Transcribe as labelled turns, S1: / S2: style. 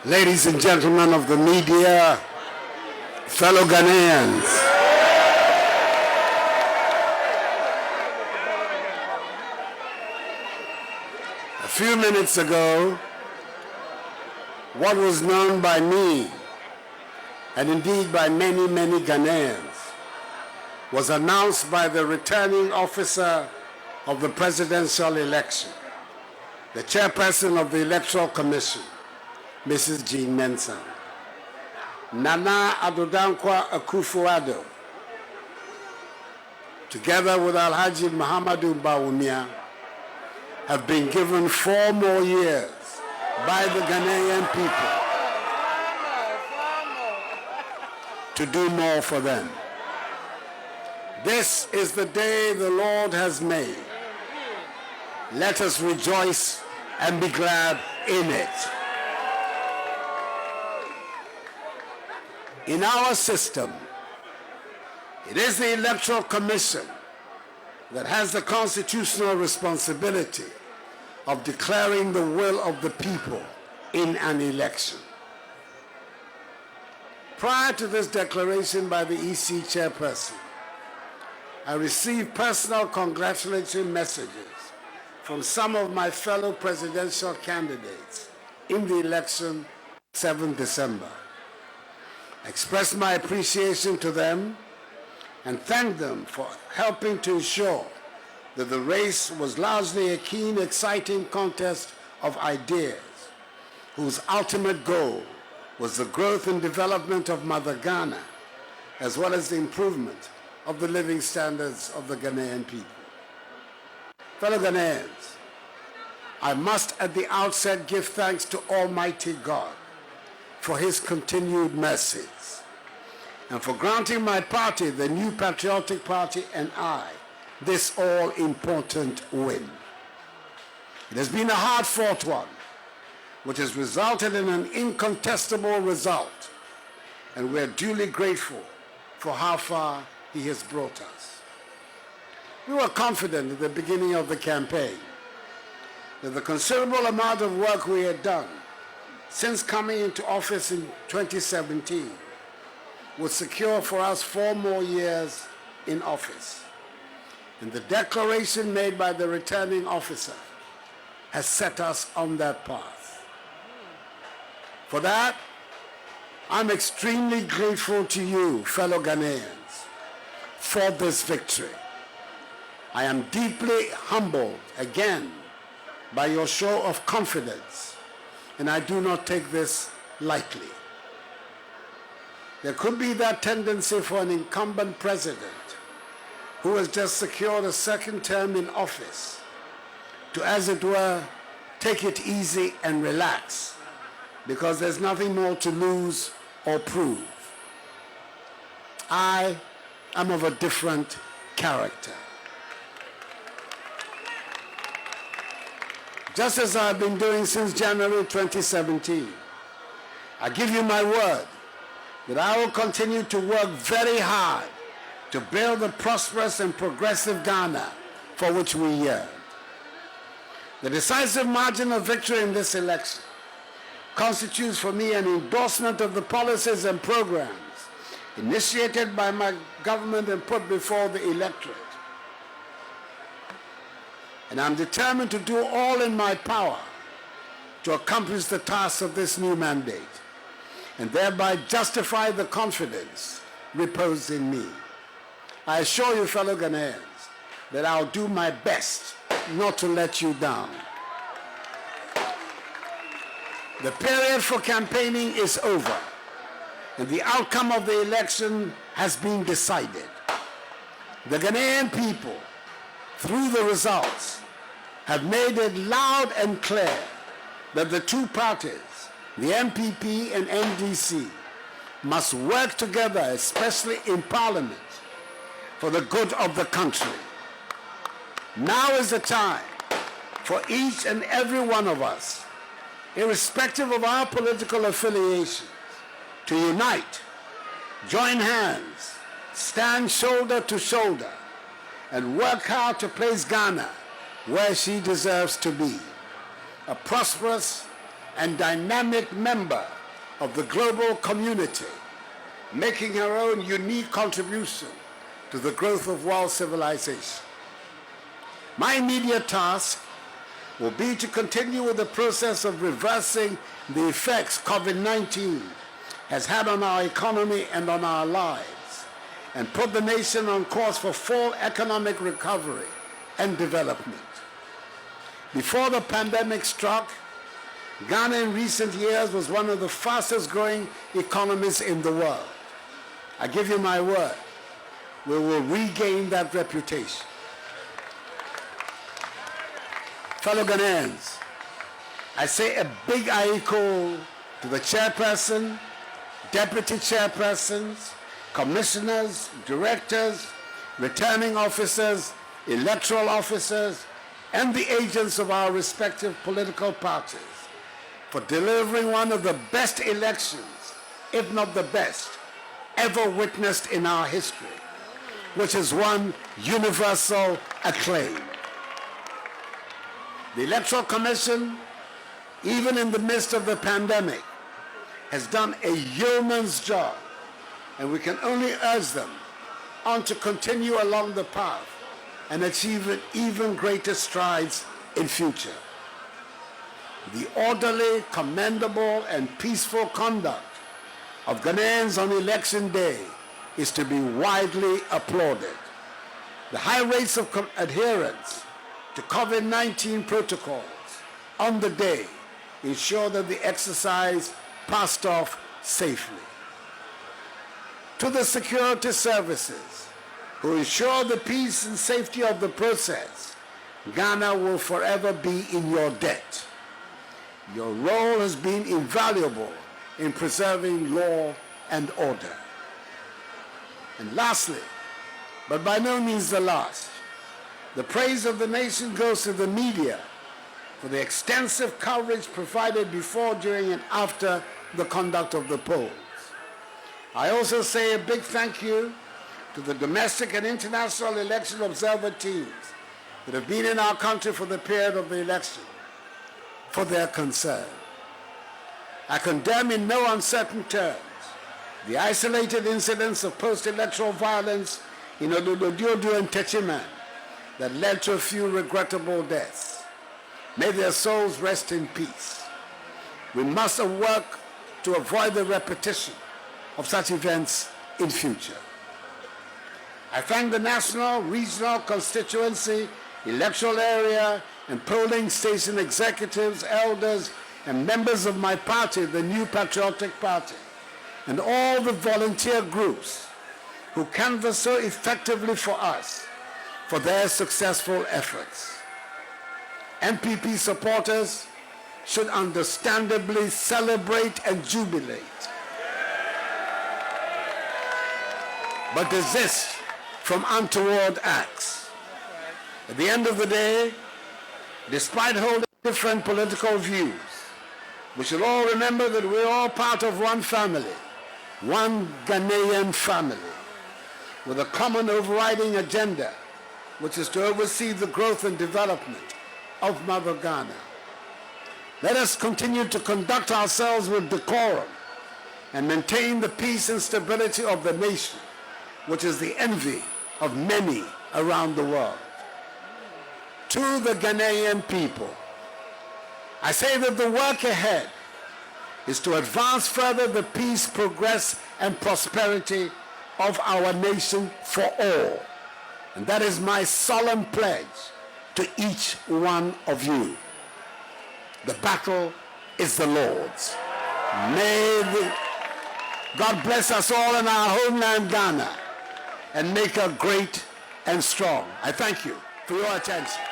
S1: ladies and gentlemen of the media, fellow Ghanaians. A few minutes ago, what was known by me, and indeed by many, many Ghanaians, was announced by the returning officer of the presidential election, the chairperson of the Electoral Commission, Mrs. Jean Mensah. Nana Addo Akufo-Addo, together with Alhaji Muhammadu Bawumia, have been given 4 more years by the Ghanaian people to do more for them. This is the day the Lord has made. Let us rejoice and be glad in it. In our system, it is the Electoral Commission that has the constitutional responsibility of declaring the will of the people in an election. Prior to this declaration by the EC chairperson, I received personal congratulatory messages from some of my fellow presidential candidates in the election 7 December. I expressed my appreciation to them and thanked them for helping to ensure that the race was largely a keen, exciting contest of ideas whose ultimate goal was the growth and development of Mother Ghana, as well as the improvement of the living standards of the Ghanaian people. Fellow Ghanaians, I must at the outset give thanks to Almighty God for his continued mercies and for granting my party, the New Patriotic Party, and I, this all-important win. It has been a hard-fought one, which has resulted in an incontestable result, and we are duly grateful for how far he has brought us. We were confident at the beginning of the campaign that the considerable amount of work we had done since coming into office in 2017 would secure for us 4 more years in office. And the declaration made by the returning officer has set us on that path. For that, I'm extremely grateful to you, fellow Ghanaians, for this victory. I am deeply humbled again by your show of confidence, and I do not take this lightly. There could be that tendency for an incumbent president who has just secured a 2nd term in office to, as it were, take it easy and relax because there's nothing more to lose or prove. I am of a different character. Just as I've been doing since January 2017, I give you my word that I will continue to work very hard to build the prosperous and progressive Ghana for which we yearn. The decisive margin of victory in this election constitutes for me an endorsement of the policies and programs initiated by my government and put before the electorate. And I'm determined to do all in my power to accomplish the task of this new mandate and thereby justify the confidence reposed in me. I assure you, fellow Ghanaians, that I'll do my best not to let you down. The period for campaigning is over, and the outcome of the election has been decided. The Ghanaian people, through the results, have made it loud and clear that the 2 parties, the MPP and NDC, must work together, especially in Parliament, for the good of the country. Now is the time for each and every one of us, irrespective of our political affiliations, to unite, join hands, stand shoulder to shoulder, and work hard to place Ghana where she deserves to be, a prosperous and dynamic member of the global community, making her own unique contribution to the growth of world civilization. My immediate task will be to continue with the process of reversing the effects COVID-19 has had on our economy and on our lives, and put the nation on course for full economic recovery and development. Before the pandemic struck, Ghana in recent years was one of the fastest growing economies in the world. I give you my word, we will regain that reputation. Fellow Ghanaians, I say a big aiko to the chairperson, deputy chairpersons, commissioners, directors, returning officers, electoral officers, and the agents of our respective political parties for delivering one of the best elections, if not the best, ever witnessed in our history, which has won universal acclaim. The Electoral Commission, even in the midst of the pandemic, has done a yeoman's job, and we can only urge them on to continue along the path and achieve even greater strides in future. The orderly, commendable, and peaceful conduct of Ghanaians on election day is to be widely applauded. The high rates of adherence to COVID-19 protocols on the day ensure that the exercise passed off safely. To the security services who ensure the peace and safety of the process, Ghana will forever be in your debt. Your role has been invaluable in preserving law and order. And lastly, but by no means the last, the praise of the nation goes to the media for the extensive coverage provided before, during, and after the conduct of the polls. I also say a big thank you to the domestic and international election observer teams that have been in our country for the period of the election for their concern. I condemn in no uncertain terms the isolated incidents of post-electoral violence in Olododiodo and Techiman that led to a few regrettable deaths. May their souls rest in peace. We must work to avoid the repetition of such events in future. I thank the national, regional, constituency, electoral area, and polling station executives, elders, and members of my party, the New Patriotic Party, and all the volunteer groups who canvass so effectively for us for their successful efforts. MPP supporters should understandably celebrate and jubilate, but desist from untoward acts. At the end of the day, despite holding different political views, we should all remember that we're all part of one family, one Ghanaian family, with a common overriding agenda, which is to oversee the growth and development of Mother Ghana. Let us continue to conduct ourselves with decorum and maintain the peace and stability of the nation, which is the envy of many around the world. To the Ghanaian people, I say that the work ahead is to advance further the peace, progress, and prosperity of our nation for all. And that is my solemn pledge to each one of you. The battle is the Lord's. May God bless us all in our homeland, Ghana, and make her great and strong. I thank you for your attention.